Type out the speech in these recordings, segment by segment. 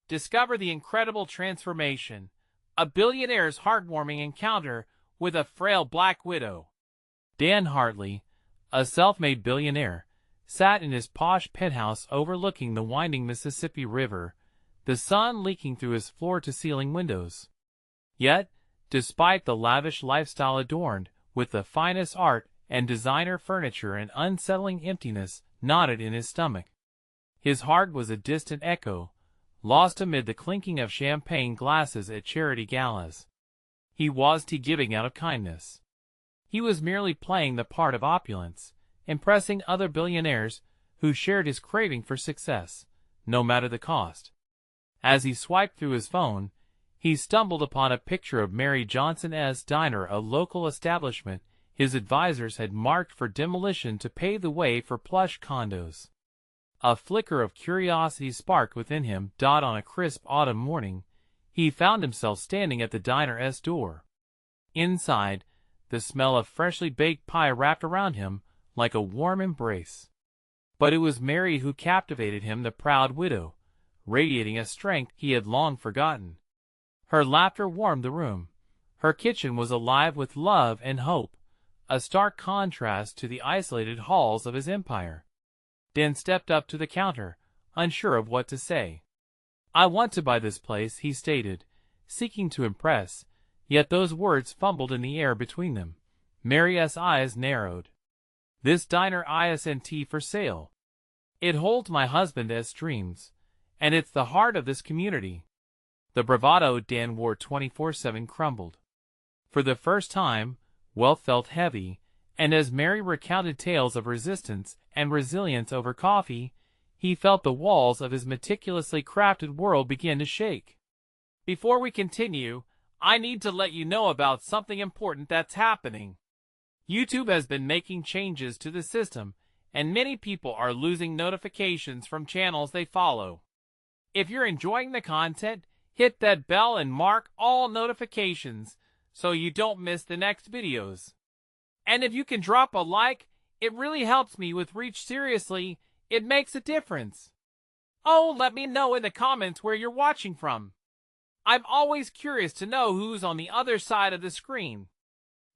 discover the incredible transformation, a billionaire's heartwarming encounter with a frail black widow. Dan Hartley, a self-made billionaire, sat in his posh penthouse overlooking the winding Mississippi River, the sun leaking through his floor-to-ceiling windows. Yet, despite the lavish lifestyle adorned with the finest art and designer furniture, an unsettling emptiness knotted in his stomach. His heart was a distant echo, lost amid the clinking of champagne glasses at charity galas. He wasn't giving out of kindness. He was merely playing the part of opulence, impressing other billionaires who shared his craving for success, no matter the cost. As he swiped through his phone, he stumbled upon a picture of Mary Johnson's Diner, a local establishment his advisors had marked for demolition to pave the way for plush condos. A flicker of curiosity sparked within him. On a crisp autumn morning, he found himself standing at the diner's door. Inside, the smell of freshly baked pie wrapped around him like a warm embrace. But it was Mary who captivated him, the proud widow, radiating a strength he had long forgotten. Her laughter warmed the room. Her kitchen was alive with love and hope, a stark contrast to the isolated halls of his empire. Dan stepped up to the counter, unsure of what to say. "I want to buy this place," he stated, seeking to impress, yet those words fumbled in the air between them. Mary's eyes narrowed. "This diner isn't for sale. It holds my husband's dreams, and it's the heart of this community." The bravado Dan wore 24/7 crumbled. For the first time, wealth felt heavy, and as Mary recounted tales of resistance and resilience over coffee, he felt the walls of his meticulously crafted world begin to shake. "Before we continue, I need to let you know about something important that's happening. YouTube has been making changes to the system, and many people are losing notifications from channels they follow. If you're enjoying the content, hit that bell and mark all notifications so you don't miss the next videos. And if you can drop a like, it really helps me with reach. Seriously, it makes a difference. Oh, let me know in the comments where you're watching from. I'm always curious to know who's on the other side of the screen.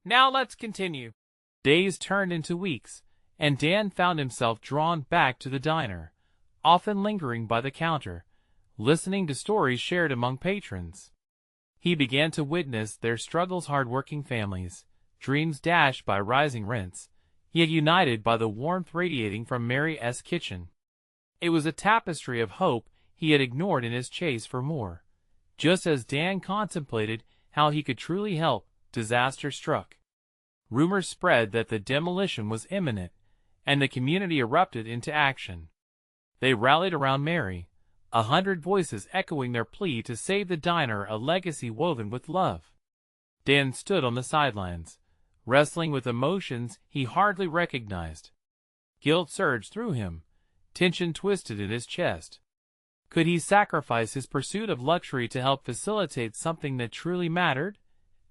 Now let's continue." Days turned into weeks, and Dan found himself drawn back to the diner, often lingering by the counter, listening to stories shared among patrons. He began to witness their struggles, hard-working families, dreams dashed by rising rents, yet united by the warmth radiating from Mary's kitchen. It was a tapestry of hope he had ignored in his chase for more. Just as Dan contemplated how he could truly help, disaster struck. Rumors spread that the demolition was imminent, and the community erupted into action. They rallied around Mary, 100 voices echoing their plea to save the diner, a legacy woven with love. Dan stood on the sidelines, wrestling with emotions he hardly recognized. Guilt surged through him, tension twisted in his chest. Could he sacrifice his pursuit of luxury to help facilitate something that truly mattered?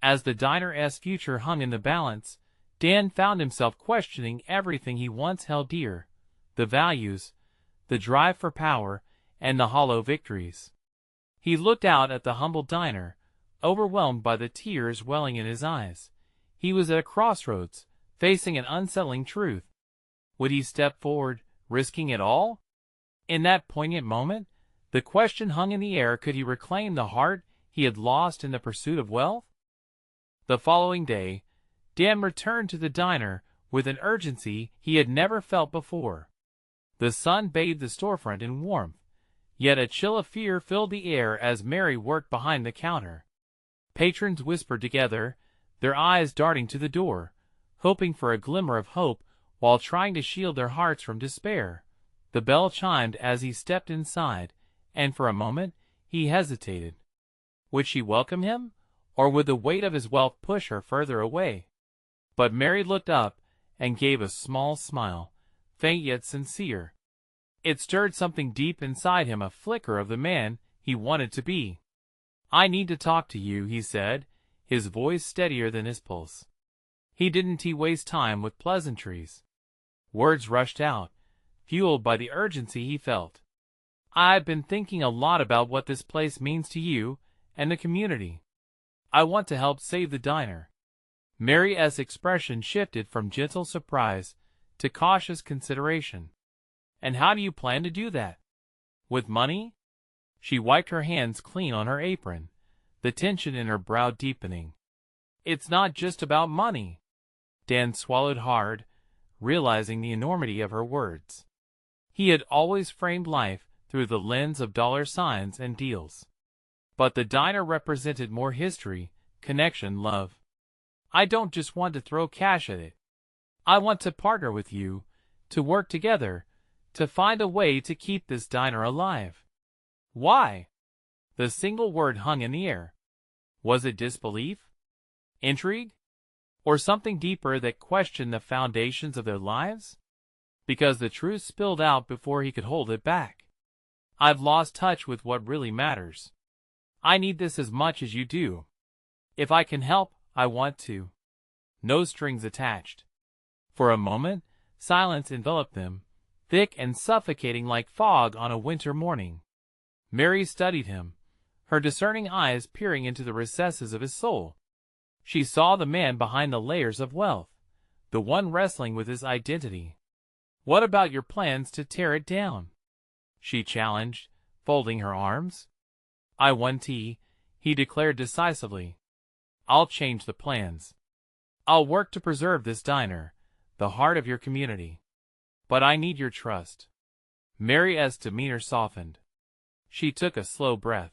As the diner's future hung in the balance, Dan found himself questioning everything he once held dear: the values, the drive for power, and the hollow victories. He looked out at the humble diner, overwhelmed by the tears welling in his eyes. He was at a crossroads, facing an unsettling truth. Would he step forward, risking it all? In that poignant moment, the question hung in the air: could he reclaim the heart he had lost in the pursuit of wealth? The following day, Dan returned to the diner with an urgency he had never felt before. The sun bathed the storefront in warmth, yet a chill of fear filled the air as Mary worked behind the counter. Patrons whispered together, their eyes darting to the door, hoping for a glimmer of hope while trying to shield their hearts from despair. The bell chimed as he stepped inside, and for a moment he hesitated. Would she welcome him, or would the weight of his wealth push her further away? But Mary looked up and gave a small smile, faint yet sincere. It stirred something deep inside him, a flicker of the man he wanted to be. "I need to talk to you," he said, his voice steadier than his pulse. He didn't waste time with pleasantries. Words rushed out, fueled by the urgency he felt. I've been thinking a lot about what this place means to you and the community. I want to help save the diner. Mary S. expression shifted from gentle surprise to cautious consideration. And how do you plan to do that? With money? She wiped her hands clean on her apron, the tension in her brow deepening. It's not just about money. Dan swallowed hard, realizing the enormity of her words. He had always framed life through the lens of dollar signs and deals. But the diner represented more history, connection, love. I don't just want to throw cash at it. I want to partner with you, to work together, to find a way to keep this diner alive. Why? The single word hung in the air. Was it disbelief? Intrigue? Or something deeper that questioned the foundations of their lives? Because the truth spilled out before he could hold it back. I've lost touch with what really matters. I need this as much as you do. If I can help, I want to. No strings attached. For a moment, silence enveloped them, thick and suffocating like fog on a winter morning. Mary studied him, her discerning eyes peering into the recesses of his soul. She saw the man behind the layers of wealth, the one wrestling with his identity. What about your plans to tear it down? She challenged, folding her arms. I want tea, he declared decisively. I'll change the plans. I'll work to preserve this diner, the heart of your community. But I need your trust. Mary S. demeanor softened. She took a slow breath.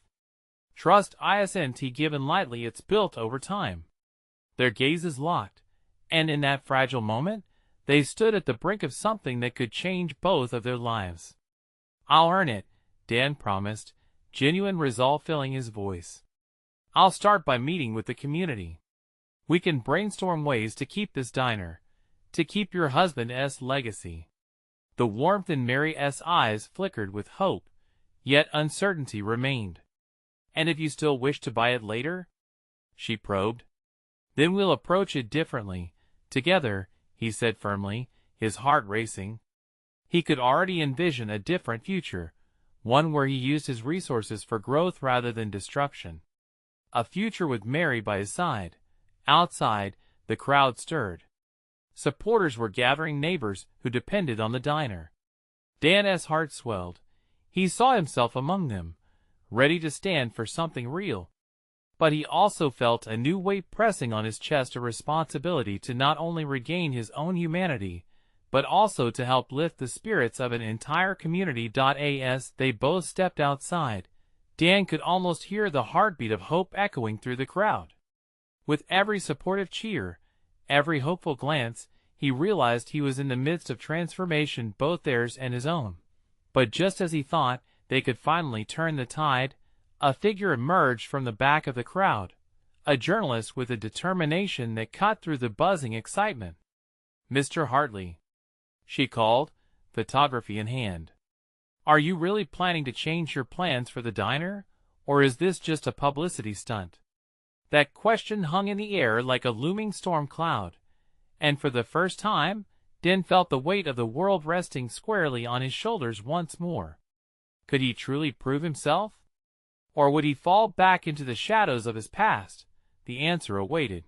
Trust isn't given lightly, it's built over time. Their gazes locked, and in that fragile moment, they stood at the brink of something that could change both of their lives. I'll earn it, Dan promised, genuine resolve filling his voice. I'll start by meeting with the community. We can brainstorm ways to keep this diner, to keep your husband's legacy. The warmth in Mary's eyes flickered with hope, yet uncertainty remained. And if you still wish to buy it later? She probed. Then we'll approach it differently, together, he said firmly, his heart racing. He could already envision a different future, one where he used his resources for growth rather than destruction. A future with Mary by his side. Outside, the crowd stirred. Supporters were gathering, neighbors who depended on the diner. Dan's heart swelled. He saw himself among them, ready to stand for something real. But he also felt a new weight pressing on his chest, a responsibility to not only regain his own humanity, but also to help lift the spirits of an entire community. As they both stepped outside, Dan could almost hear the heartbeat of hope echoing through the crowd. With every supportive cheer, every hopeful glance, he realized he was in the midst of transformation, both theirs and his own. But just as he thought they could finally turn the tide, a figure emerged from the back of the crowd, a journalist with a determination that cut through the buzzing excitement. Mr. Hartley, she called, photography in hand. Are you really planning to change your plans for the diner, or is this just a publicity stunt? That question hung in the air like a looming storm cloud, and for the first time, Dan felt the weight of the world resting squarely on his shoulders once more. Could he truly prove himself? Or would he fall back into the shadows of his past? The answer awaited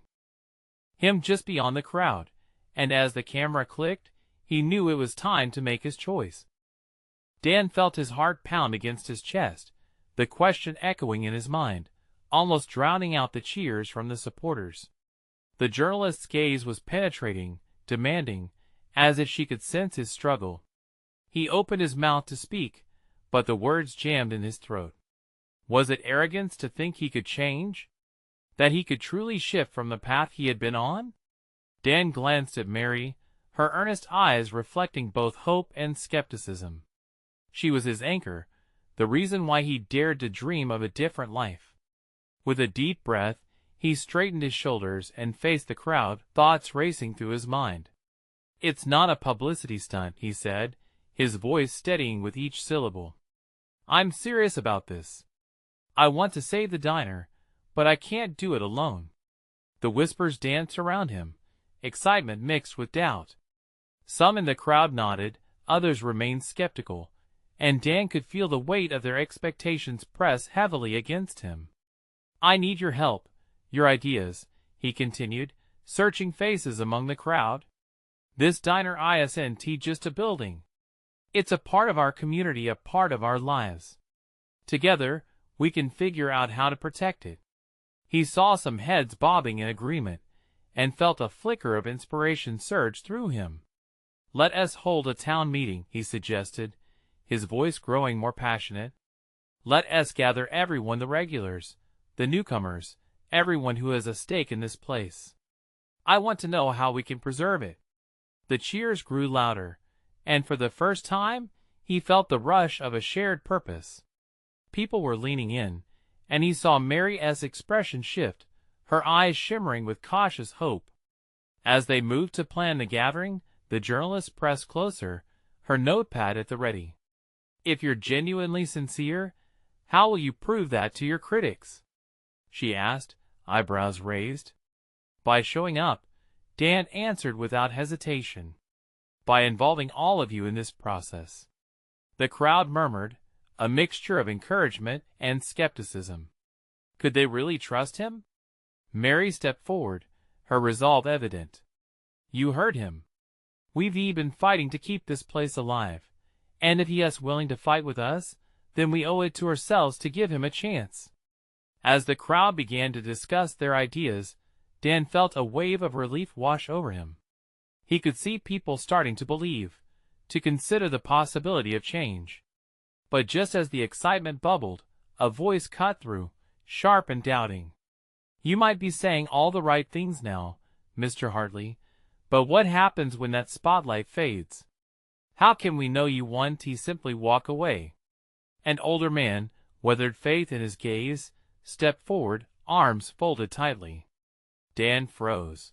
him just beyond the crowd, and as the camera clicked, he knew it was time to make his choice. Dan felt his heart pound against his chest, the question echoing in his mind, almost drowning out the cheers from the supporters. The journalist's gaze was penetrating, demanding, as if she could sense his struggle. He opened his mouth to speak, but the words jammed in his throat. Was it arrogance to think he could change? That he could truly shift from the path he had been on? Dan glanced at Mary, her earnest eyes reflecting both hope and skepticism. She was his anchor, the reason why he dared to dream of a different life. With a deep breath, he straightened his shoulders and faced the crowd, thoughts racing through his mind. It's not a publicity stunt, he said, his voice steadying with each syllable. I'm serious about this. I want to save the diner, but I can't do it alone. The whispers danced around him, excitement mixed with doubt. Some in the crowd nodded, others remained skeptical, and Dan could feel the weight of their expectations press heavily against him. "I need your help, your ideas," he continued, searching faces among the crowd. "This diner isn't just a building. It's a part of our community, a part of our lives. Together, we can figure out how to protect it." He saw some heads bobbing in agreement, and felt a flicker of inspiration surge through him. "Let us hold a town meeting," he suggested, his voice growing more passionate. "Let us gather everyone, the regulars, the newcomers, everyone who has a stake in this place. I want to know how we can preserve it." The cheers grew louder, and for the first time, he felt the rush of a shared purpose. People were leaning in, and he saw Mary's expression shift, her eyes shimmering with cautious hope. As they moved to plan the gathering, the journalist pressed closer, her notepad at the ready. "If you're genuinely sincere, how will you prove that to your critics?" she asked, eyebrows raised. "By showing up," Dan answered without hesitation. "By involving all of you in this process." The crowd murmured, a mixture of encouragement and skepticism. Could they really trust him? Mary stepped forward, her resolve evident. "You heard him. We've been fighting to keep this place alive, and if he is willing to fight with us, then we owe it to ourselves to give him a chance." As the crowd began to discuss their ideas, Dan felt a wave of relief wash over him. He could see people starting to believe, to consider the possibility of change. But just as the excitement bubbled, a voice cut through, sharp and doubting. "You might be saying all the right things now, Mr. Hartley, but what happens when that spotlight fades? How can we know you won't simply walk away?" An older man, weathered faith in his gaze, stepped forward, arms folded tightly. Dan froze.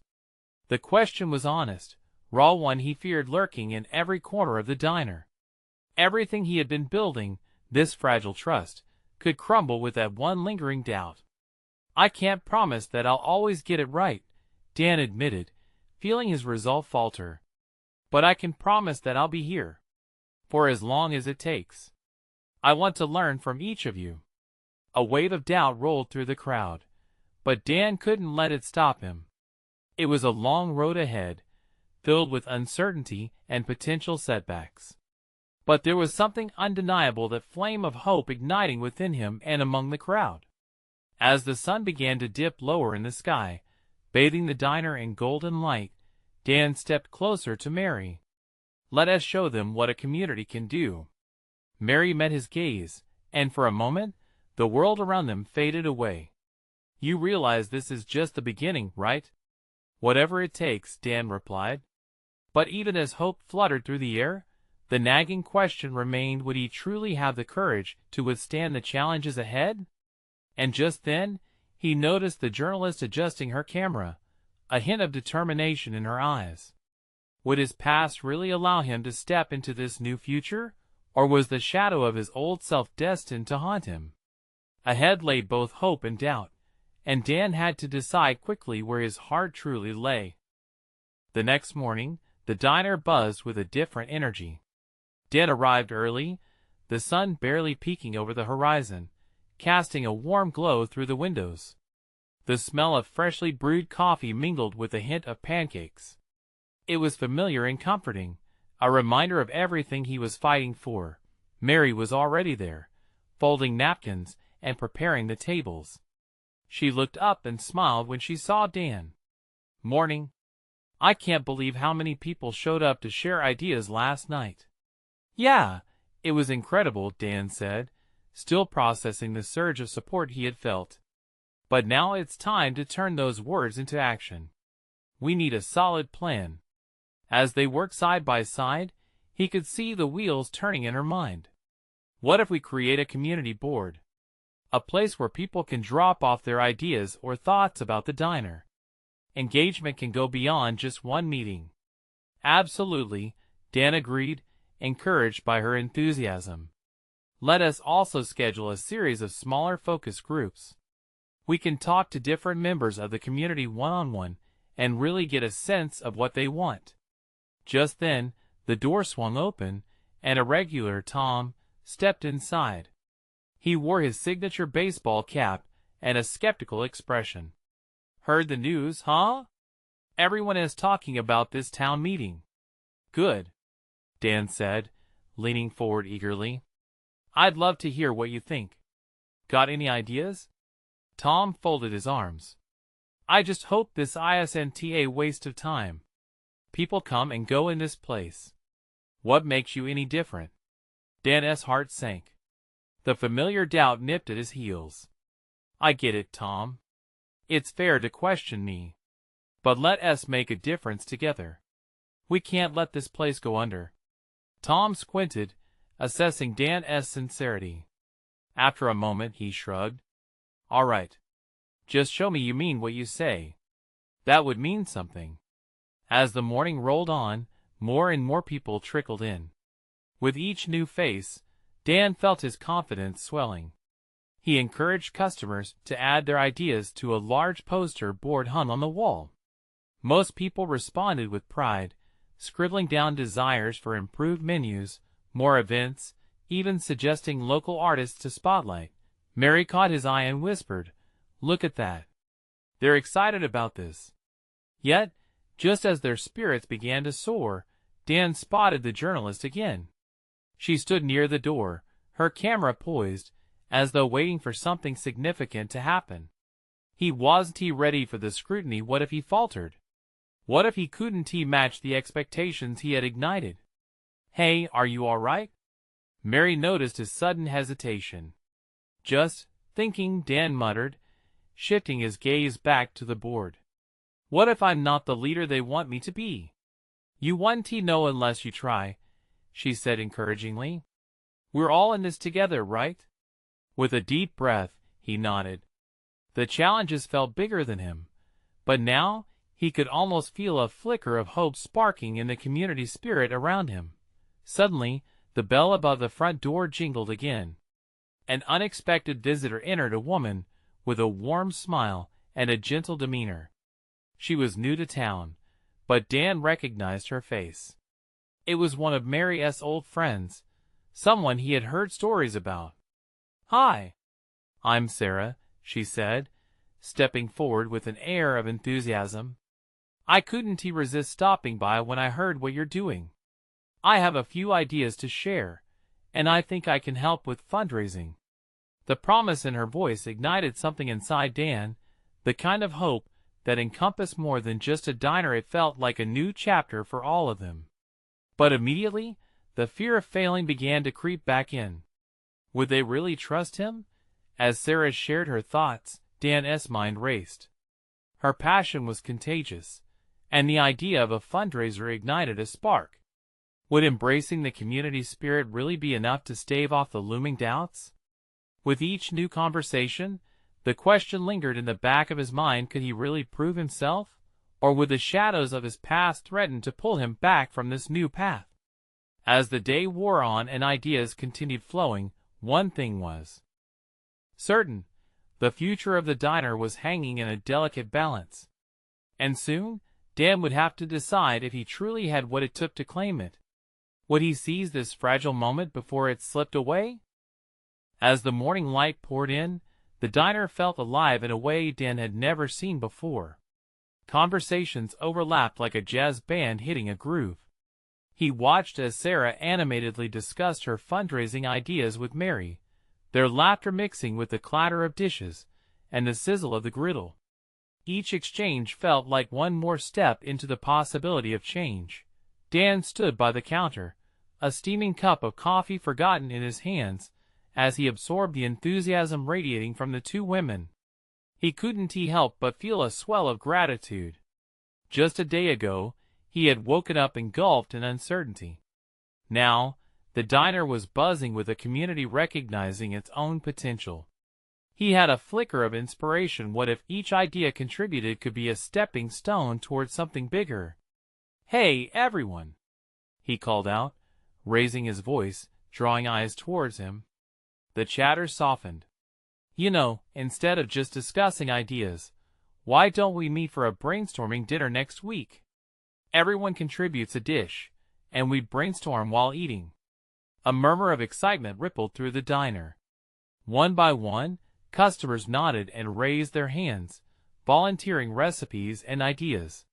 The question was honest, raw, one he feared lurking in every corner of the diner. Everything he had been building, this fragile trust, could crumble with that one lingering doubt. "I can't promise that I'll always get it right," Dan admitted, feeling his resolve falter. "But I can promise that I'll be here. For as long as it takes. I want to learn from each of you." A wave of doubt rolled through the crowd, but Dan couldn't let it stop him. It was a long road ahead, filled with uncertainty and potential setbacks. But there was something undeniable, that flame of hope igniting within him and among the crowd. As the sun began to dip lower in the sky, bathing the diner in golden light, Dan stepped closer to Mary. "Let us show them what a community can do." Mary met his gaze, and for a moment, the world around them faded away. "You realize this is just the beginning, right?" "Whatever it takes," Dan replied. But even as hope fluttered through the air, the nagging question remained, would he truly have the courage to withstand the challenges ahead? And just then, he noticed the journalist adjusting her camera, a hint of determination in her eyes. Would his past really allow him to step into this new future, or was the shadow of his old self destined to haunt him? Ahead lay both hope and doubt, and Dan had to decide quickly where his heart truly lay. The next morning, the diner buzzed with a different energy. Dan arrived early, the sun barely peeking over the horizon, casting a warm glow through the windows. The smell of freshly brewed coffee mingled with a hint of pancakes. It was familiar and comforting, a reminder of everything he was fighting for. Mary was already there, folding napkins and preparing the tables. She looked up and smiled when she saw Dan. "Morning. I can't believe how many people showed up to share ideas last night." "Yeah, it was incredible," Dan said, still processing the surge of support he had felt. "But now it's time to turn those words into action. We need a solid plan." As they worked side by side, he could see the wheels turning in her mind. What if we create a community board? A place where people can drop off their ideas or thoughts about the diner. Engagement can go beyond just one meeting. Absolutely, Dan agreed, encouraged by her enthusiasm. Let us also schedule a series of smaller focus groups. We can talk to different members of the community one-on-one and really get a sense of what they want. Just then, the door swung open, and a regular, Tom, stepped inside. He wore his signature baseball cap and a skeptical expression. "Heard the news, huh? Everyone is talking about this town meeting." "Good," Dan said, leaning forward eagerly. "I'd love to hear what you think. Got any ideas?" Tom folded his arms. "I just hope this isn't a waste of time. People come and go in this place. What makes you any different?" Dan's heart sank. The familiar doubt nipped at his heels. "I get it, Tom. It's fair to question me. But let us make a difference together. We can't let this place go under." Tom squinted, assessing Dan's sincerity. After a moment, he shrugged. "All right. Just show me you mean what you say. That would mean something." As the morning rolled on, more and more people trickled in. With each new face, Dan felt his confidence swelling. He encouraged customers to add their ideas to a large poster board hung on the wall. Most people responded with pride, scribbling down desires for improved menus, more events, even suggesting local artists to spotlight. Mary caught his eye and whispered, "Look at that. They're excited about this." Yet, just as their spirits began to soar, Dan spotted the journalist again. She stood near the door, her camera poised, as though waiting for something significant to happen. Wasn't he ready for the scrutiny? What if he faltered? What if he couldn't match the expectations he had ignited? "Hey, are you all right?" Mary noticed his sudden hesitation. "Just thinking," Dan muttered, shifting his gaze back to the board. "What if I'm not the leader they want me to be?" "You won't know unless you try," she said encouragingly. "We're all in this together, right?" With a deep breath, he nodded. The challenges felt bigger than him, but now he could almost feel a flicker of hope sparking in the community spirit around him. Suddenly, the bell above the front door jingled again. An unexpected visitor entered, a woman with a warm smile and a gentle demeanor. She was new to town, but Dan recognized her face. It was one of Mary's old friends, someone he had heard stories about. "Hi, I'm Sarah," she said, stepping forward with an air of enthusiasm. "I couldn't resist stopping by when I heard what you're doing. I have a few ideas to share, and I think I can help with fundraising." The promise in her voice ignited something inside Dan, the kind of hope that encompassed more than just a diner. It felt like a new chapter for all of them. But immediately, the fear of failing began to creep back in. Would they really trust him? As Sarah shared her thoughts, Dan's mind raced. Her passion was contagious, and the idea of a fundraiser ignited a spark. Would embracing the community spirit really be enough to stave off the looming doubts? With each new conversation, the question lingered in the back of his mind: could he really prove himself, or would the shadows of his past threaten to pull him back from this new path? As the day wore on and ideas continued flowing, one thing was certain: the future of the diner was hanging in a delicate balance. And soon, Dan would have to decide if he truly had what it took to claim it. Would he seize this fragile moment before it slipped away? As the morning light poured in, the diner felt alive in a way Dan had never seen before. Conversations overlapped like a jazz band hitting a groove. He watched as Sarah animatedly discussed her fundraising ideas with Mary, their laughter mixing with the clatter of dishes and the sizzle of the griddle. Each exchange felt like one more step into the possibility of change. Dan stood by the counter, a steaming cup of coffee forgotten in his hands, as he absorbed the enthusiasm radiating from the two women. He couldn't help but feel a swell of gratitude. Just a day ago, he had woken up engulfed in uncertainty. Now, the diner was buzzing with a community recognizing its own potential. He had a flicker of inspiration. What if each idea contributed could be a stepping stone towards something bigger? "Hey, everyone!" he called out, raising his voice, drawing eyes towards him. The chatter softened. "Instead of just discussing ideas, why don't we meet for a brainstorming dinner next week? Everyone contributes a dish, and we brainstorm while eating." A murmur of excitement rippled through the diner. One by one, customers nodded and raised their hands, volunteering recipes and ideas.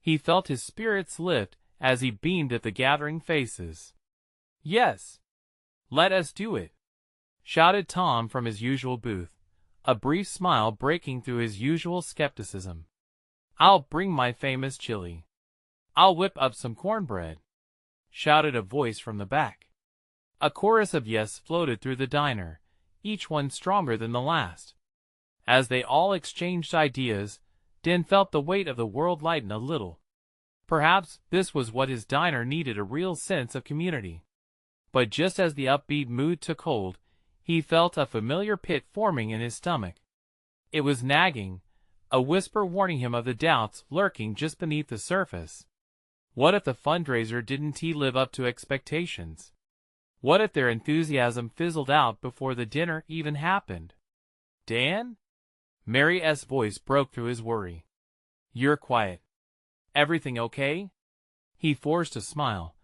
He felt his spirits lift as he beamed at the gathering faces. "Yes, let us do it," shouted Tom from his usual booth, a brief smile breaking through his usual skepticism. "I'll bring my famous chili." "I'll whip up some cornbread," shouted a voice from the back. A chorus of yes floated through the diner, each one stronger than the last. As they all exchanged ideas, Dan felt the weight of the world lighten a little. Perhaps this was what his diner needed, a real sense of community. But just as the upbeat mood took hold, he felt a familiar pit forming in his stomach. It was nagging, a whisper warning him of the doubts lurking just beneath the surface. What if the fundraiser didn't live up to expectations? What if their enthusiasm fizzled out before the dinner even happened? "Dan?" Mary's voice broke through his worry. "You're quiet. Everything okay?" He forced a smile,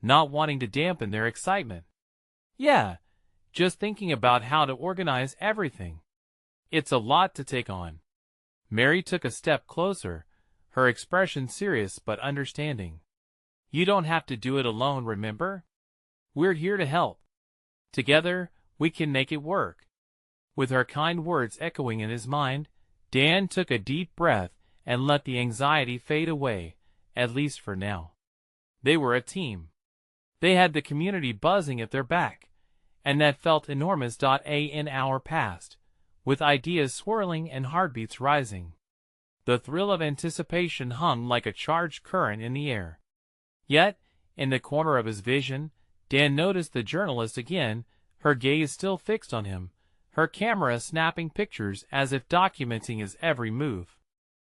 not wanting to dampen their excitement. "Yeah, just thinking about how to organize everything. It's a lot to take on." Mary took a step closer, her expression serious but understanding. "You don't have to do it alone, remember? We're here to help. Together, we can make it work." With her kind words echoing in his mind, Dan took a deep breath and let the anxiety fade away, at least for now. They were a team. They had the community buzzing at their back, and that felt enormous. An hour passed, with ideas swirling and heartbeats rising. The thrill of anticipation hung like a charged current in the air. Yet, in the corner of his vision, Dan noticed the journalist again, her gaze still fixed on him, her camera snapping pictures as if documenting his every move.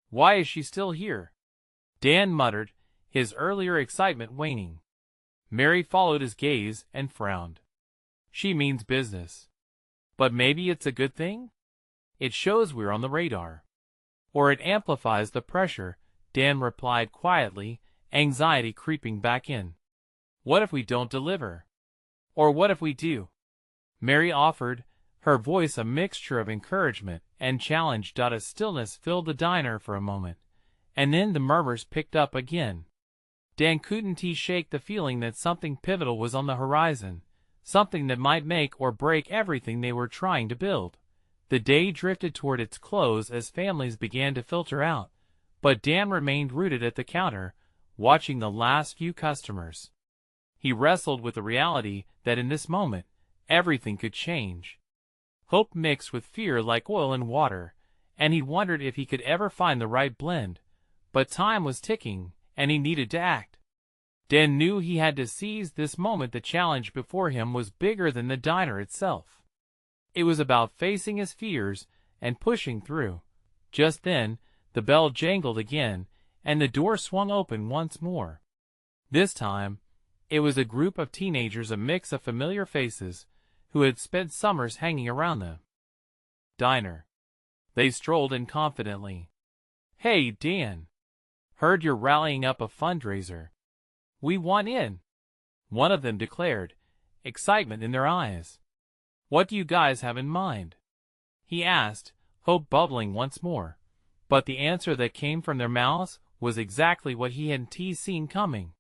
"Why is she still here?" Dan muttered, his earlier excitement waning. Mary followed his gaze and frowned. "She means business. But maybe it's a good thing? It shows we're on the radar. Or it amplifies the pressure," Dan replied quietly, anxiety creeping back in. "What if we don't deliver? Or what if we do?" Mary offered, her voice a mixture of encouragement and challenge. A stillness filled the diner for a moment, and then the murmurs picked up again. Dan couldn't shake the feeling that something pivotal was on the horizon, something that might make or break everything they were trying to build. The day drifted toward its close as families began to filter out, but Dan remained rooted at the counter, watching the last few customers. He wrestled with the reality that in this moment, everything could change. Hope mixed with fear like oil and water, and he wondered if he could ever find the right blend. But time was ticking, and he needed to act. Dan knew he had to seize this moment. The challenge before him was bigger than the diner itself. It was about facing his fears and pushing through. Just then, the bell jangled again, and the door swung open once more. This time, it was a group of teenagers, a mix of familiar faces, who had spent summers hanging around the diner. They strolled in confidently. "Hey, Dan. Heard you're rallying up a fundraiser. We want in," one of them declared, excitement in their eyes. "What do you guys have in mind?" he asked, hope bubbling once more. But the answer that came from their mouths was exactly what he hadn't seen coming.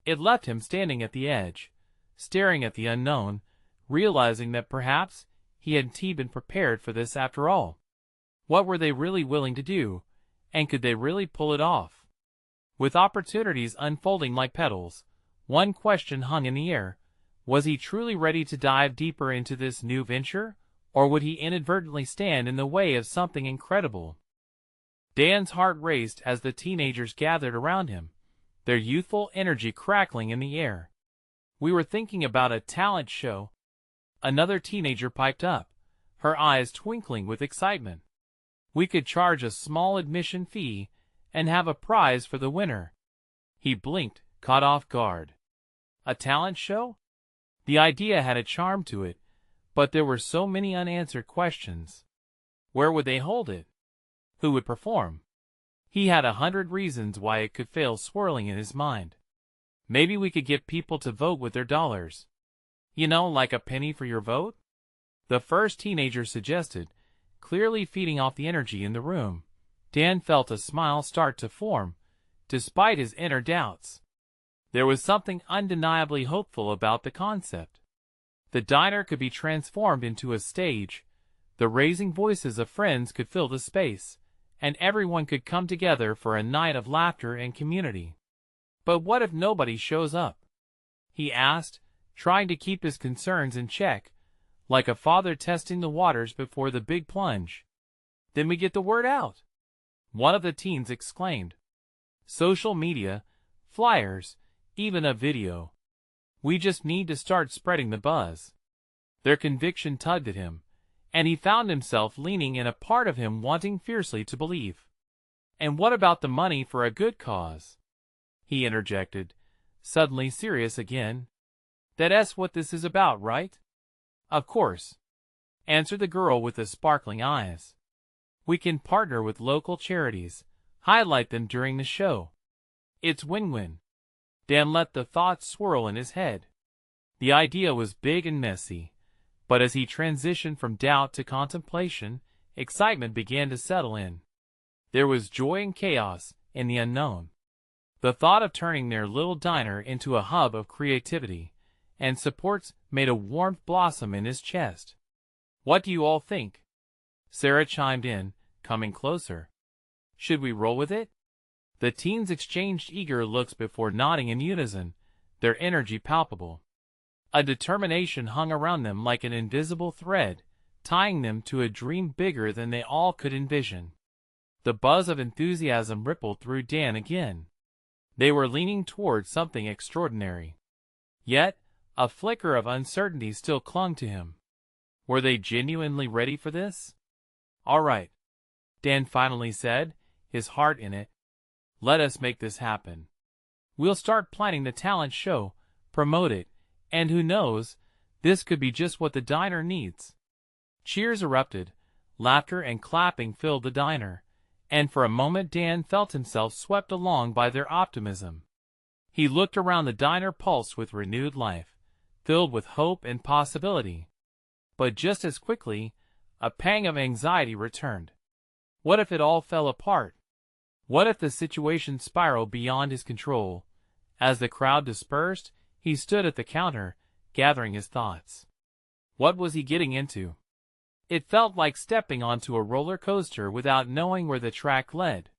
It left him standing at the edge, staring at the unknown, realizing that perhaps he hadn't been prepared for this after all. What were they really willing to do, and could they really pull it off? With opportunities unfolding like petals, one question hung in the air. Was he truly ready to dive deeper into this new venture, or would he inadvertently stand in the way of something incredible? Dan's heart raced as the teenagers gathered around him, their youthful energy crackling in the air. "We were thinking about a talent show," another teenager piped up, her eyes twinkling with excitement. "We could charge a small admission fee and have a prize for the winner." He blinked, caught off guard. A talent show? The idea had a charm to it, but there were so many unanswered questions. Where would they hold it? Who would perform? He had 100 reasons why it could fail swirling in his mind. Maybe we could get people to vote with their dollars. You know, like a penny for your vote? The first teenager suggested, clearly feeding off the energy in the room. Dan felt a smile start to form, despite his inner doubts. There was something undeniably hopeful about the concept. The diner could be transformed into a stage, the raising voices of friends could fill the space, and everyone could come together for a night of laughter and community. But what if nobody shows up? He asked, trying to keep his concerns in check, like a father testing the waters before the big plunge. Then we get the word out, one of the teens exclaimed. Social media, flyers, even a video. We just need to start spreading the buzz. Their conviction tugged at him, and he found himself leaning in, a part of him wanting fiercely to believe. And what about the money for a good cause? He interjected, suddenly serious again. That's what this is about, right? Of course, answered the girl with the sparkling eyes. We can partner with local charities, highlight them during the show. It's win-win. Dan let the thoughts swirl in his head. The idea was big and messy, but as he transitioned from doubt to contemplation, excitement began to settle in. There was joy and chaos in the unknown. The thought of turning their little diner into a hub of creativity and supports made a warmth blossom in his chest. What do you all think? Sarah chimed in, coming closer. Should we roll with it? The teens exchanged eager looks before nodding in unison, their energy palpable. A determination hung around them like an invisible thread, tying them to a dream bigger than they all could envision. The buzz of enthusiasm rippled through Dan again. They were leaning toward something extraordinary. Yet, a flicker of uncertainty still clung to him. Were they genuinely ready for this? All right, Dan finally said, his heart in it. Let us make this happen. We'll start planning the talent show, promote it, and who knows, this could be just what the diner needs. Cheers erupted, laughter and clapping filled the diner, and for a moment Dan felt himself swept along by their optimism. He looked around, the diner pulsed with renewed life, filled with hope and possibility. But just as quickly, a pang of anxiety returned. What if it all fell apart? What if the situation spiraled beyond his control? As the crowd dispersed, he stood at the counter, gathering his thoughts. What was he getting into? It felt like stepping onto a roller coaster without knowing where the track led.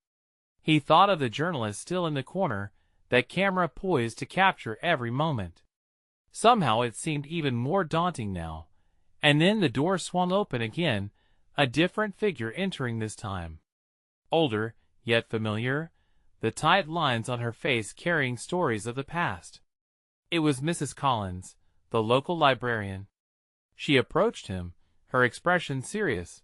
He thought of the journalist still in the corner, that camera poised to capture every moment. Somehow it seemed even more daunting now. And then the door swung open again, a different figure entering this time. Older, yet familiar, the tight lines on her face carrying stories of the past. It was Mrs. Collins, the local librarian. She approached him, her expression serious.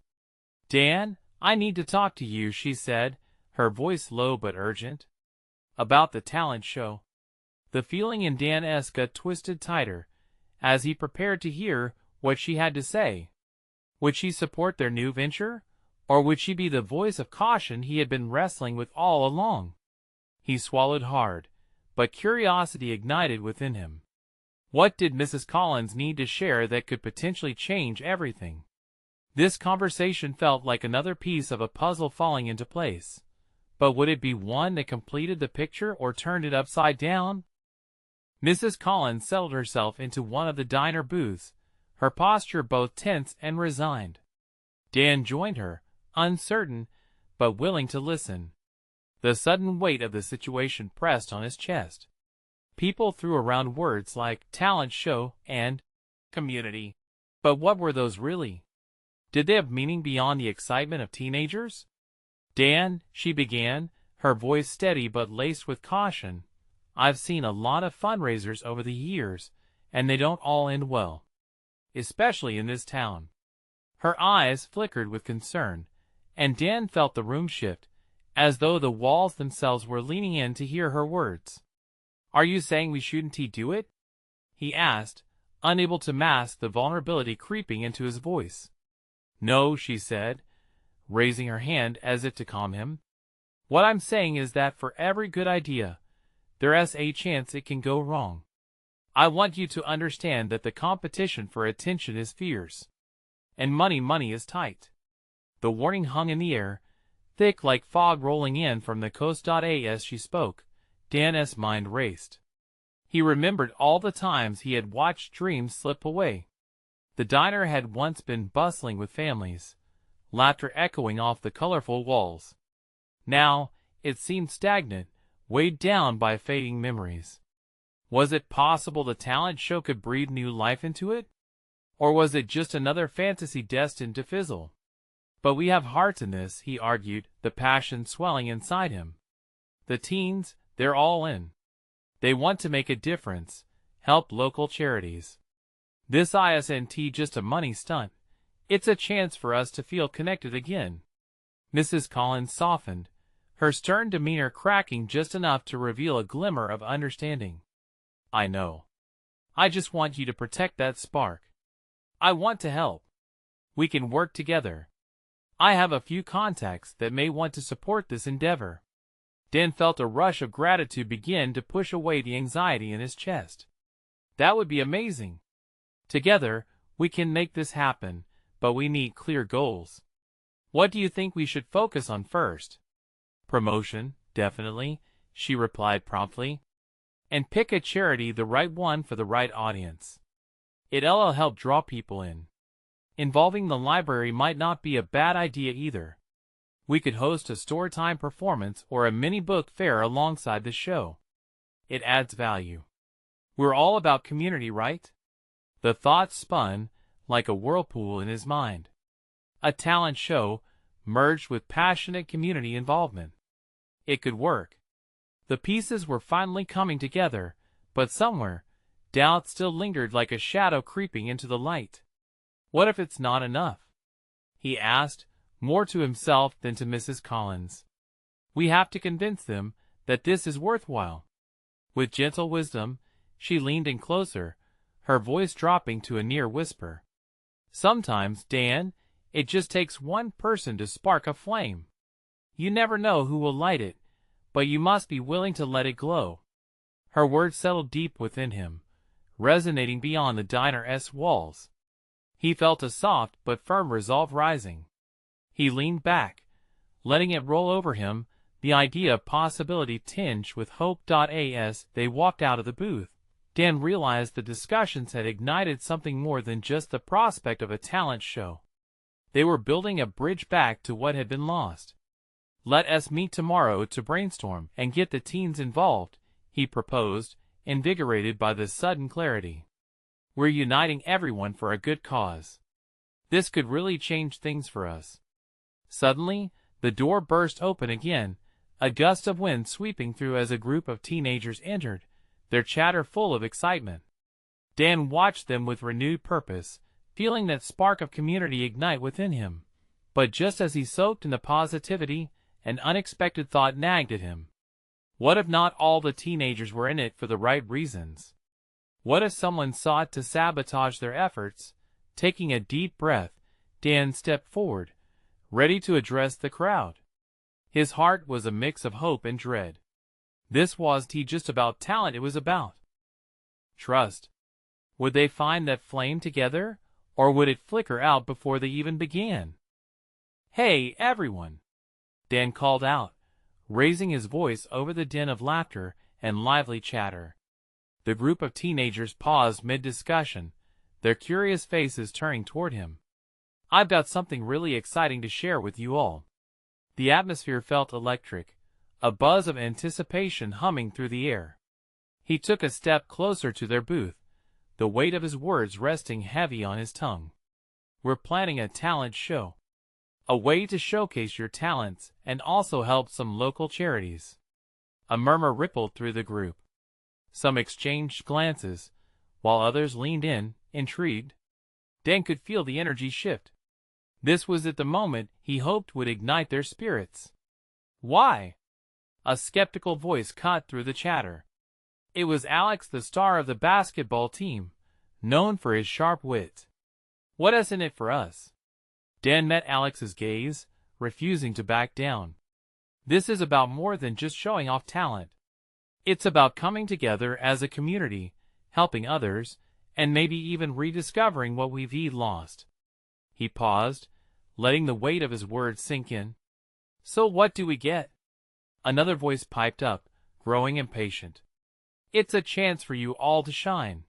Dan, I need to talk to you, she said, her voice low but urgent. About the talent show. The feeling in Dan's gut twisted tighter, as he prepared to hear what she had to say. Would she support their new venture, or would she be the voice of caution he had been wrestling with all along? He swallowed hard, but curiosity ignited within him. What did Mrs. Collins need to share that could potentially change everything? This conversation felt like another piece of a puzzle falling into place. But would it be one that completed the picture or turned it upside down? Mrs. Collins settled herself into one of the diner booths, her posture both tense and resigned. Dan joined her, uncertain, but willing to listen. The sudden weight of the situation pressed on his chest. People threw around words like talent show and community. But what were those really? Did they have meaning beyond the excitement of teenagers? Dan, she began, her voice steady but laced with caution, I've seen a lot of fundraisers over the years, and they don't all end well. Especially in this town. Her eyes flickered with concern, and Dan felt the room shift, as though the walls themselves were leaning in to hear her words. Are you saying we shouldn't do it? He asked, unable to mask the vulnerability creeping into his voice. No, she said, raising her hand as if to calm him. What I'm saying is that for every good idea, there's a chance it can go wrong. I want you to understand that the competition for attention is fierce. And money is tight. The warning hung in the air, thick like fog rolling in from the coast. As she spoke, Dan's mind raced. He remembered all the times he had watched dreams slip away. The diner had once been bustling with families, laughter echoing off the colorful walls. Now, it seemed stagnant, weighed down by fading memories. Was it possible the talent show could breathe new life into it? Or was it just another fantasy destined to fizzle? But we have hearts in this, he argued, the passion swelling inside him. The teens, they're all in. They want to make a difference, help local charities. This isn't just a money stunt. It's a chance for us to feel connected again. Mrs. Collins softened, her stern demeanor cracking just enough to reveal a glimmer of understanding. I know. I just want you to protect that spark. I want to help. We can work together. I have a few contacts that may want to support this endeavor. Dan felt a rush of gratitude begin to push away the anxiety in his chest. That would be amazing. Together, we can make this happen, but we need clear goals. What do you think we should focus on first? Promotion, definitely, she replied promptly. And pick a charity, the right one for the right audience. It'll help draw people in. Involving the library might not be a bad idea either. We could host a storytime performance or a mini book fair alongside the show. It adds value. We're all about community, right? The thought spun like a whirlpool in his mind. A talent show merged with passionate community involvement. It could work. The pieces were finally coming together, but somewhere, doubt still lingered like a shadow creeping into the light. What if it's not enough? He asked, more to himself than to Mrs. Collins. We have to convince them that this is worthwhile. With gentle wisdom, she leaned in closer, her voice dropping to a near whisper. Sometimes, Dan, it just takes one person to spark a flame. You never know who will light it, but you must be willing to let it glow. Her words settled deep within him, resonating beyond the diner's walls. He felt a soft but firm resolve rising. He leaned back, letting it roll over him, the idea of possibility tinged with hope. As they walked out of the booth, Dan realized the discussions had ignited something more than just the prospect of a talent show. They were building a bridge back to what had been lost. Let us meet tomorrow to brainstorm and get the teens involved, he proposed, invigorated by the sudden clarity. We're uniting everyone for a good cause. This could really change things for us. Suddenly, the door burst open again, a gust of wind sweeping through as a group of teenagers entered, their chatter full of excitement. Dan watched them with renewed purpose, feeling that spark of community ignite within him. But just as he soaked in the positivity, an unexpected thought nagged at him. What if not all the teenagers were in it for the right reasons? What if someone sought to sabotage their efforts? Taking a deep breath, Dan stepped forward, ready to address the crowd. His heart was a mix of hope and dread. This wasn't just about talent, it was about trust. Would they find that flame together, or would it flicker out before they even began? Hey, everyone! Dan called out, raising his voice over the din of laughter and lively chatter. The group of teenagers paused mid-discussion, their curious faces turning toward him. I've got something really exciting to share with you all. The atmosphere felt electric, a buzz of anticipation humming through the air. He took a step closer to their booth, the weight of his words resting heavy on his tongue. We're planning a talent show. A way to showcase your talents and also help some local charities. A murmur rippled through the group. Some exchanged glances, while others leaned in, intrigued. Dan could feel the energy shift. This was at the moment he hoped would ignite their spirits. Why? A skeptical voice cut through the chatter. It was Alex, the star of the basketball team, known for his sharp wit. What is in it for us? Dan met Alex's gaze, refusing to back down. This is about more than just showing off talent. It's about coming together as a community, helping others, and maybe even rediscovering what we've lost. He paused, letting the weight of his words sink in. So what do we get? Another voice piped up, growing impatient. It's a chance for you all to shine.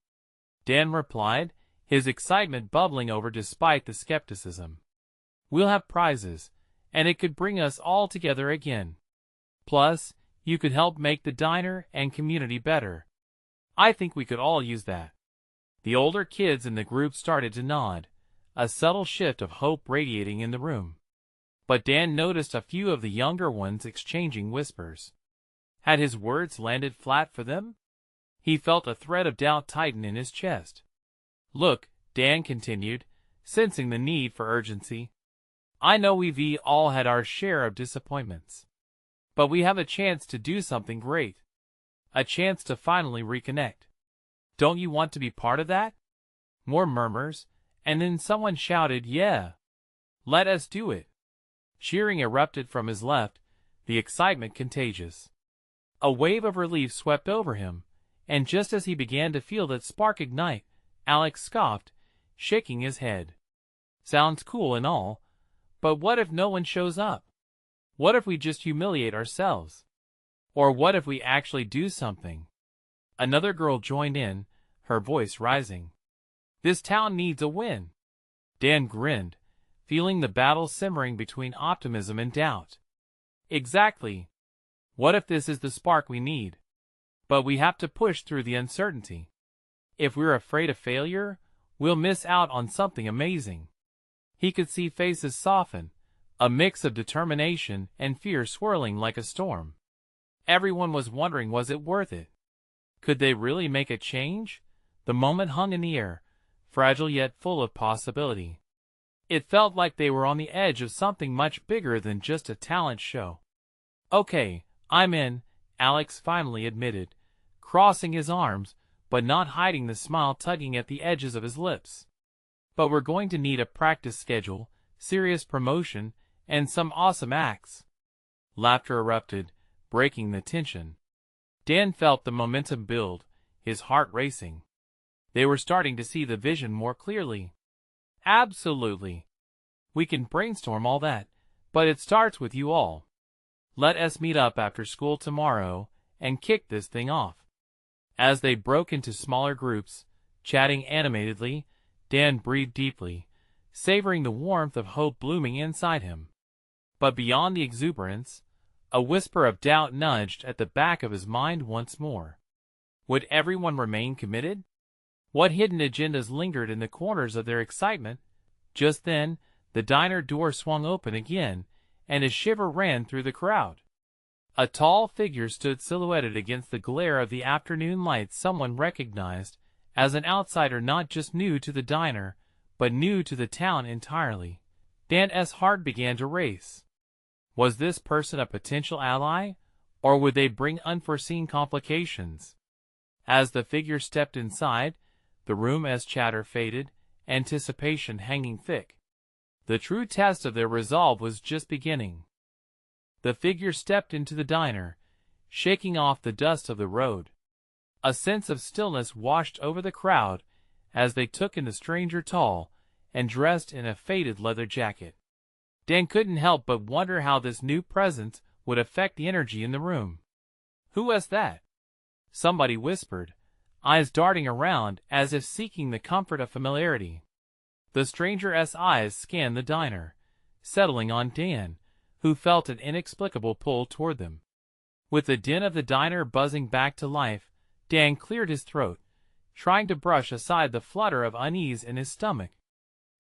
Dan replied, his excitement bubbling over despite the skepticism. We'll have prizes, and it could bring us all together again. Plus, you could help make the diner and community better. I think we could all use that. The older kids in the group started to nod, a subtle shift of hope radiating in the room. But Dan noticed a few of the younger ones exchanging whispers. Had his words landed flat for them? He felt a thread of doubt tighten in his chest. Look, Dan continued, sensing the need for urgency. I know we've all had our share of disappointments. But we have a chance to do something great. A chance to finally reconnect. Don't you want to be part of that? More murmurs, and then someone shouted, yeah. Let us do it. Cheering erupted from his left, the excitement contagious. A wave of relief swept over him, and just as he began to feel that spark ignite, Alex scoffed, shaking his head. Sounds cool and all, but what if no one shows up? What if we just humiliate ourselves? Or what if we actually do something? Another girl joined in, her voice rising. This town needs a win. Dan grinned, feeling the battle simmering between optimism and doubt. Exactly. What if this is the spark we need? But we have to push through the uncertainty. If we're afraid of failure, we'll miss out on something amazing. He could see faces soften, a mix of determination and fear swirling like a storm. Everyone was wondering, was it worth it? Could they really make a change? The moment hung in the air, fragile yet full of possibility. It felt like they were on the edge of something much bigger than just a talent show. Okay, I'm in, Alex finally admitted, crossing his arms, but not hiding the smile tugging at the edges of his lips. But we're going to need a practice schedule, serious promotion, and some awesome acts. Laughter erupted, breaking the tension. Dan felt the momentum build, his heart racing. They were starting to see the vision more clearly. Absolutely. We can brainstorm all that, but it starts with you all. Let us meet up after school tomorrow and kick this thing off. As they broke into smaller groups, chatting animatedly, Dan breathed deeply, savoring the warmth of hope blooming inside him. But beyond the exuberance, a whisper of doubt nudged at the back of his mind once more. Would everyone remain committed? What hidden agendas lingered in the corners of their excitement? Just then, the diner door swung open again, and a shiver ran through the crowd. A tall figure stood silhouetted against the glare of the afternoon light, someone recognized as an outsider not just new to the diner, but new to the town entirely. Dan's heart began to race. Was this person a potential ally, or would they bring unforeseen complications? As the figure stepped inside the room, as chatter faded, anticipation hanging thick, the true test of their resolve was just beginning. The figure stepped into the diner, shaking off the dust of the road. A sense of stillness washed over the crowd as they took in the stranger, tall and dressed in a faded leather jacket. Dan couldn't help but wonder how this new presence would affect the energy in the room. Who was that? Somebody whispered, eyes darting around as if seeking the comfort of familiarity. The stranger's eyes scanned the diner, settling on Dan, who felt an inexplicable pull toward them. With the din of the diner buzzing back to life, Dan cleared his throat, trying to brush aside the flutter of unease in his stomach.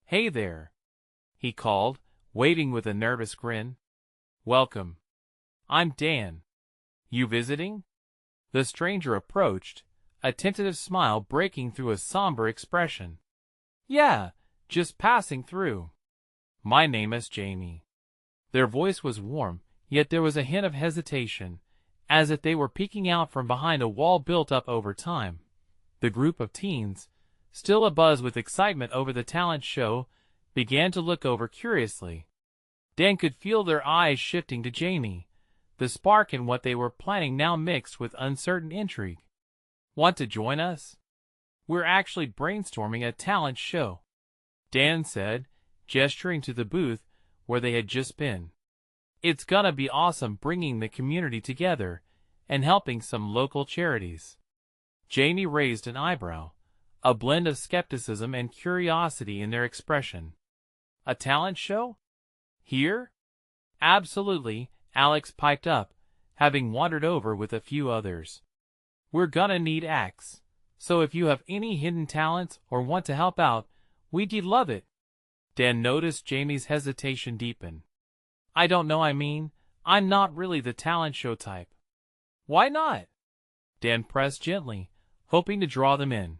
Hey there, he called, waving with a nervous grin. Welcome. I'm Dan. You visiting? The stranger approached, a tentative smile breaking through a somber expression. Yeah, just passing through. My name is Jamie. Their voice was warm, yet there was a hint of hesitation, as if they were peeking out from behind a wall built up over time. The group of teens, still abuzz with excitement over the talent show, began to look over curiously. Dan could feel their eyes shifting to Jamie, the spark in what they were planning now mixed with uncertain intrigue. Want to join us? We're actually brainstorming a talent show," Dan said, gesturing to the booth where they had just been. "It's gonna be awesome bringing the community together and helping some local charities." Jamie raised an eyebrow, a blend of skepticism and curiosity in their expression. "A talent show? Here?" "Absolutely," Alex piped up, having wandered over with a few others. "We're gonna need acts, so if you have any hidden talents or want to help out, we'd love it." Dan noticed Jamie's hesitation deepen. "I don't know, I'm not really the talent show type." "Why not?" Dan pressed gently, hoping to draw them in.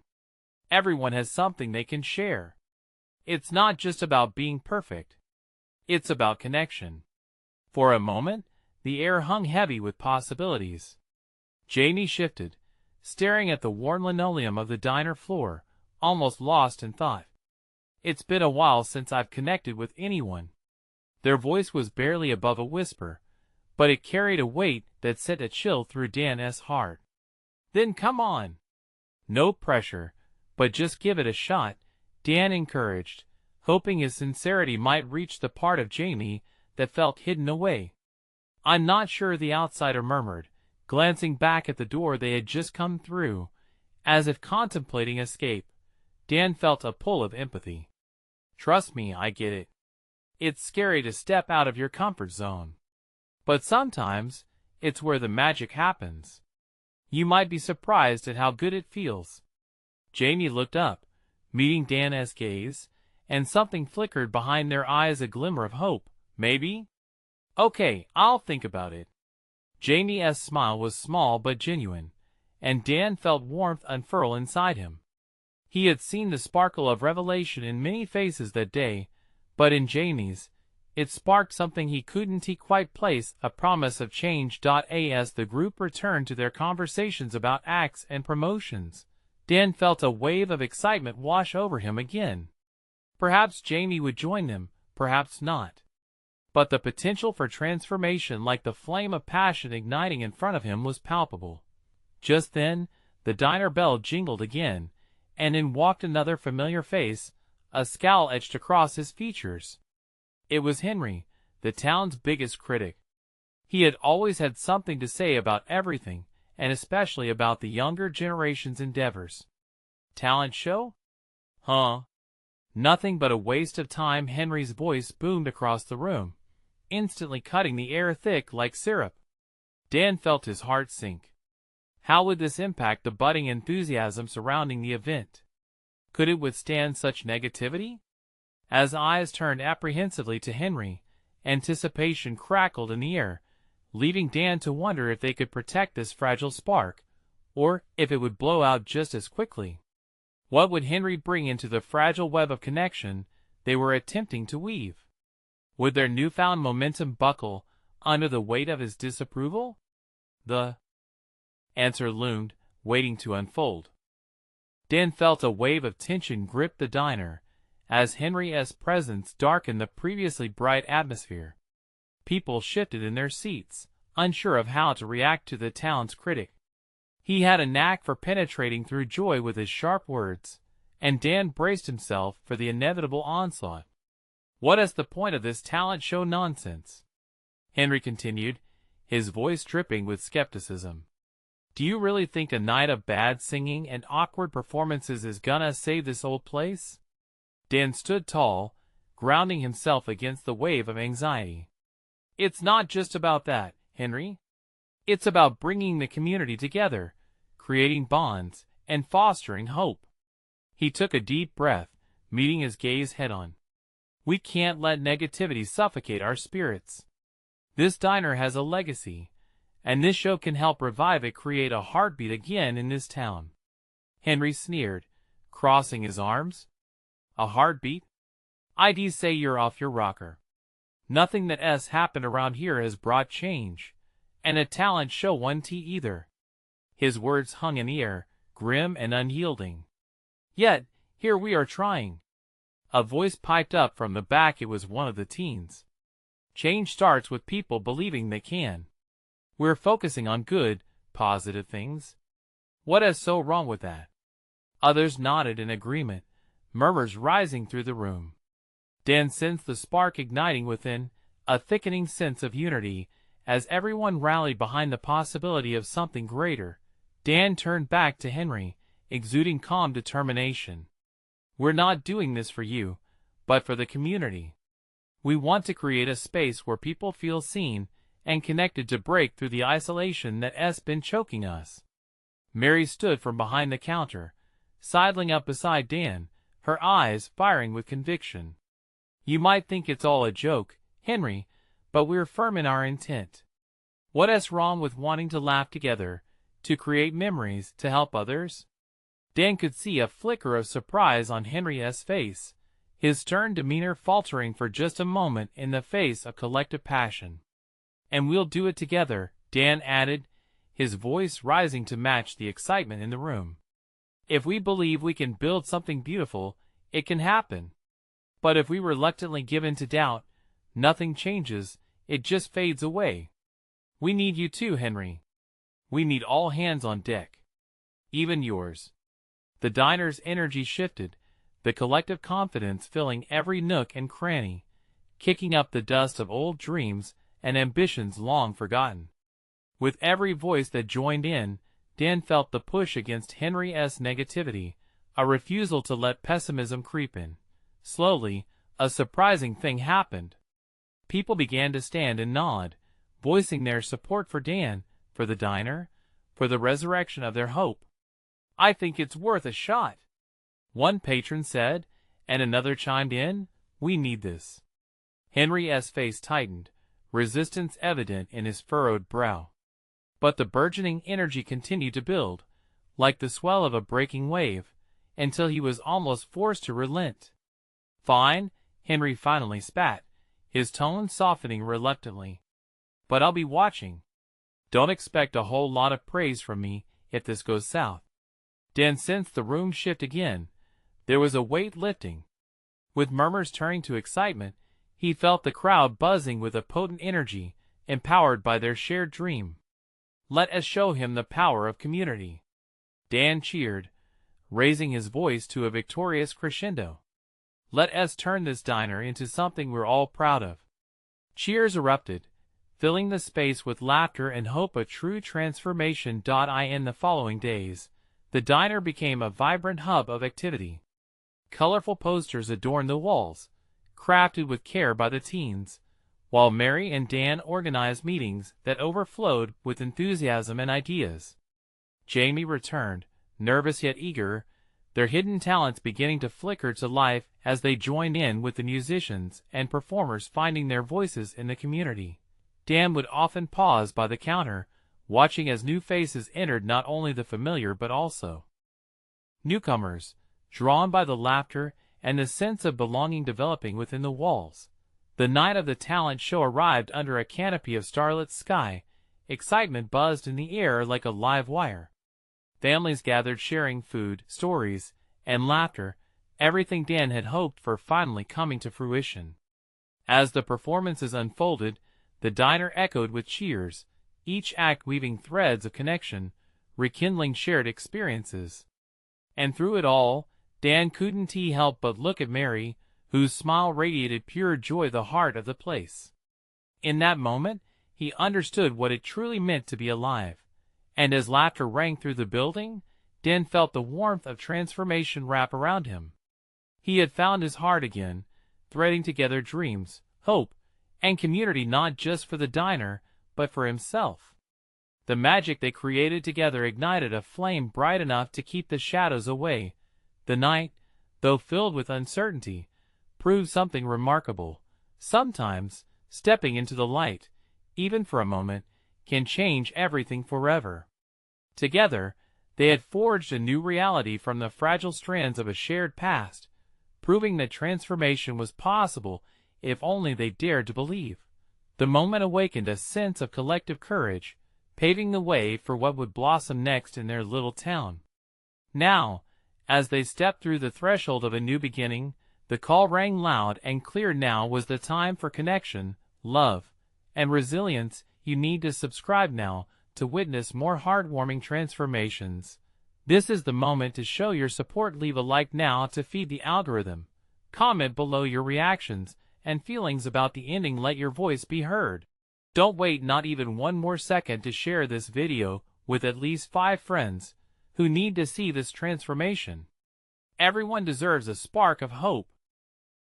"Everyone has something they can share. It's not just about being perfect. It's about connection." For a moment, the air hung heavy with possibilities. Jamie shifted, staring at the worn linoleum of the diner floor, almost lost in thought. "It's been a while since I've connected with anyone." Their voice was barely above a whisper, but it carried a weight that sent a chill through Dan's heart. "Then come on." "No pressure, but just give it a shot," Dan encouraged, hoping his sincerity might reach the part of Jamie that felt hidden away. "I'm not sure," the outsider murmured, glancing back at the door they had just come through, as if contemplating escape. Dan felt a pull of empathy. "Trust me, I get it. It's scary to step out of your comfort zone. But sometimes, it's where the magic happens. You might be surprised at how good it feels." Jamie looked up, meeting Dan's gaze, and something flickered behind their eyes, a glimmer of hope. "Maybe? Okay, I'll think about it." Jamie's smile was small but genuine, and Dan felt warmth unfurl inside him. He had seen the sparkle of revelation in many faces that day, but in Jamie's, it sparked something he couldn't quite place, a promise of change. As the group returned to their conversations about acts and promotions, Dan felt a wave of excitement wash over him again. Perhaps Jamie would join them, perhaps not. But the potential for transformation, like the flame of passion igniting in front of him, was palpable. Just then, the diner bell jingled again, and in walked another familiar face, a scowl etched across his features. It was Henry, the town's biggest critic. He had always had something to say about everything, and especially about the younger generation's endeavors. "Talent show? Huh? Nothing but a waste of time." Henry's voice boomed across the room, instantly cutting the air thick like syrup. Dan felt his heart sink. How would this impact the budding enthusiasm surrounding the event? Could it withstand such negativity? As eyes turned apprehensively to Henry, anticipation crackled in the air, leaving Dan to wonder if they could protect this fragile spark, or if it would blow out just as quickly. What would Henry bring into the fragile web of connection they were attempting to weave? Would their newfound momentum buckle under the weight of his disapproval? The answer loomed, waiting to unfold. Dan felt a wave of tension grip the diner, as Henry's presence darkened the previously bright atmosphere. People shifted in their seats, unsure of how to react to the town's critic. He had a knack for penetrating through joy with his sharp words, and Dan braced himself for the inevitable onslaught. "What is the point of this talent show nonsense?" Henry continued, his voice dripping with skepticism. "Do you really think a night of bad singing and awkward performances is gonna save this old place?" Dan stood tall, grounding himself against the wave of anxiety. "It's not just about that, Henry. It's about bringing the community together, creating bonds, and fostering hope." He took a deep breath, meeting his gaze head-on. "We can't let negativity suffocate our spirits. This diner has a legacy, and this show can help revive it, create a heartbeat again in this town." Henry sneered, crossing his arms. "A heartbeat? I'd say you're off your rocker. Nothing that's happened around here has brought change, and a talent show won't either." His words hung in the air, grim and unyielding. "Yet, here we are trying." A voice piped up from the back. It was one of the teens. "Change starts with people believing they can. We're focusing on good, positive things. What is so wrong with that?" Others nodded in agreement, murmurs rising through the room. Dan sensed the spark igniting within, a thickening sense of unity, as everyone rallied behind the possibility of something greater. Dan turned back to Henry, exuding calm determination. "We're not doing this for you, but for the community. We want to create a space where people feel seen and connected to break through the isolation that's been choking us." Mary stood from behind the counter, sidling up beside Dan, her eyes firing with conviction. "You might think it's all a joke, Henry, but we're firm in our intent. What's wrong with wanting to laugh together, to create memories, to help others?" Dan could see a flicker of surprise on Henry's face, his stern demeanor faltering for just a moment in the face of collective passion. "And we'll do it together," Dan added, his voice rising to match the excitement in the room. "If we believe we can build something beautiful, it can happen. But if we reluctantly give in to doubt, nothing changes, it just fades away. We need you too, Henry. We need all hands on deck. Even yours." The diner's energy shifted, the collective confidence filling every nook and cranny, kicking up the dust of old dreams and ambitions long forgotten. With every voice that joined in, Dan felt the push against Henry's negativity, a refusal to let pessimism creep in. Slowly, a surprising thing happened. People began to stand and nod, voicing their support for Dan, for the diner, for the resurrection of their hope. "I think it's worth a shot," one patron said, and another chimed in, "We need this." Henry's face tightened, resistance evident in his furrowed brow. But the burgeoning energy continued to build, like the swell of a breaking wave, until he was almost forced to relent. "Fine," Henry finally spat, his tone softening reluctantly. "But I'll be watching. Don't expect a whole lot of praise from me if this goes south." Dan sensed the room shift again. There was a weight lifting. With murmurs turning to excitement, he felt the crowd buzzing with a potent energy, empowered by their shared dream. "Let us show him the power of community." Dan cheered, raising his voice to a victorious crescendo. "Let us turn this diner into something we're all proud of." Cheers erupted, filling the space with laughter and hope. A true transformation. In the following days, the diner became a vibrant hub of activity. Colorful posters adorned the walls, crafted with care by the teens, while Mary and Dan organized meetings that overflowed with enthusiasm and ideas. Jamie returned, nervous yet eager, their hidden talents beginning to flicker to life as they joined in with the musicians and performers finding their voices in the community. Dan would often pause by the counter, watching as new faces entered, not only the familiar but also newcomers, drawn by the laughter and the sense of belonging developing within the walls. The night of the talent show arrived under a canopy of starlit sky. Excitement buzzed in the air like a live wire. Families gathered sharing food, stories, and laughter, everything Dan had hoped for finally coming to fruition. As the performances unfolded, the diner echoed with cheers, each act weaving threads of connection, rekindling shared experiences. And through it all, Dan couldn't help but look at Mary, whose smile radiated pure joy, the heart of the place. In that moment, he understood what it truly meant to be alive. And as laughter rang through the building, Dan felt the warmth of transformation wrap around him. He had found his heart again, threading together dreams, hope, and community, not just for the diner, but for himself. The magic they created together ignited a flame bright enough to keep the shadows away. The night, though filled with uncertainty, proved something remarkable. Sometimes, stepping into the light, even for a moment, can change everything forever. Together, they had forged a new reality from the fragile strands of a shared past, proving that transformation was possible if only they dared to believe. The moment awakened a sense of collective courage, paving the way for what would blossom next in their little town. Now, as they stepped through the threshold of a new beginning, the call rang loud and clear. Now was the time for connection, love, and resilience. You need to subscribe now to witness more heartwarming transformations. This is the moment to show your support. Leave a like now to feed the algorithm. Comment below your reactions and feelings about the ending. Let your voice be heard. Don't wait not even one more second to share this video with at least 5 friends who need to see this transformation. Everyone deserves a spark of hope.